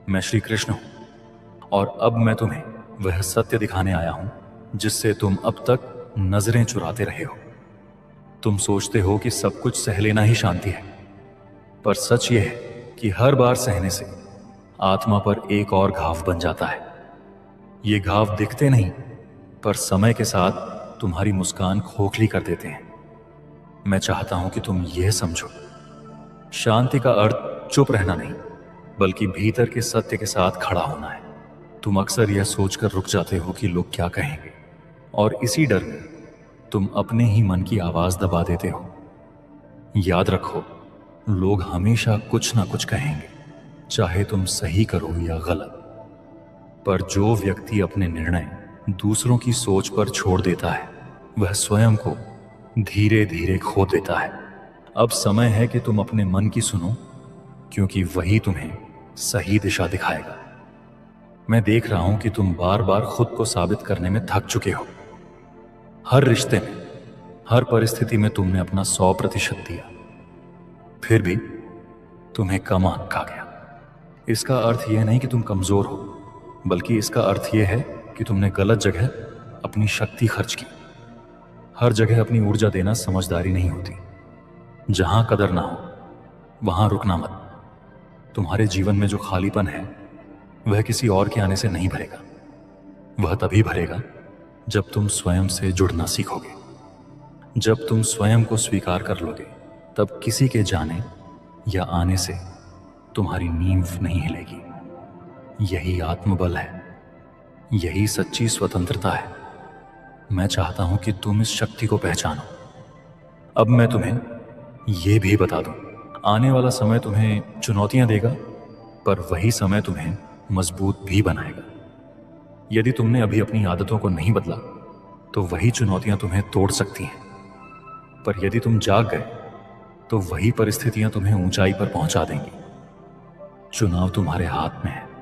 मैं श्री कृष्ण हूं और अब मैं तुम्हें वह सत्य दिखाने आया हूं जिससे तुम अब तक नजरें चुराते रहे हो। तुम सोचते हो कि सब कुछ सह लेना ही शांति है, पर सच यह है कि हर बार सहने से आत्मा पर एक और घाव बन जाता है। ये घाव दिखते नहीं, पर समय के साथ तुम्हारी मुस्कान खोखली कर देते हैं। मैं चाहता हूं कि तुम यह समझो, शांति का अर्थ चुप रहना नहीं, बल्कि भीतर के सत्य के साथ खड़ा होना है। तुम अक्सर यह सोचकर रुक जाते हो कि लोग क्या कहेंगे, और इसी डर में तुम अपने ही मन की आवाज दबा देते हो। याद रखो, लोग हमेशा कुछ ना कुछ कहेंगे, चाहे तुम सही करो या गलत। पर जो व्यक्ति अपने निर्णय दूसरों की सोच पर छोड़ देता है, वह स्वयं को धीरे धीरे खो देता है। अब समय है कि तुम अपने मन की सुनो, क्योंकि वही तुम्हें सही दिशा दिखाएगा। मैं देख रहा हूं कि तुम बार बार खुद को साबित करने में थक चुके हो। हर रिश्ते में, हर परिस्थिति में तुमने अपना 100% दिया, फिर भी तुम्हें कम आंका गया। इसका अर्थ यह नहीं कि तुम कमजोर हो, बल्कि इसका अर्थ यह है कि तुमने गलत जगह अपनी शक्ति खर्च की। हर जगह अपनी ऊर्जा देना समझदारी नहीं होती। जहां कदर ना हो, वहां रुकना मत। तुम्हारे जीवन में जो खालीपन है, वह किसी और के आने से नहीं भरेगा। वह तभी भरेगा जब तुम स्वयं से जुड़ना सीखोगे। जब तुम स्वयं को स्वीकार कर लोगे, तब किसी के जाने या आने से तुम्हारी नींव नहीं हिलेगी। यही आत्मबल है, यही सच्ची स्वतंत्रता है। मैं चाहता हूं कि तुम इस शक्ति को पहचानो। अब मैं तुम्हें यह भी बता दूं, आने वाला समय तुम्हें चुनौतियां देगा, पर वही समय तुम्हें मजबूत भी बनाएगा। यदि तुमने अभी अपनी आदतों को नहीं बदला, तो वही चुनौतियां तुम्हें तोड़ सकती हैं। पर यदि तुम जाग गए, तो वही परिस्थितियां तुम्हें ऊंचाई पर पहुंचा देंगी। चुनाव तुम्हारे हाथ में है।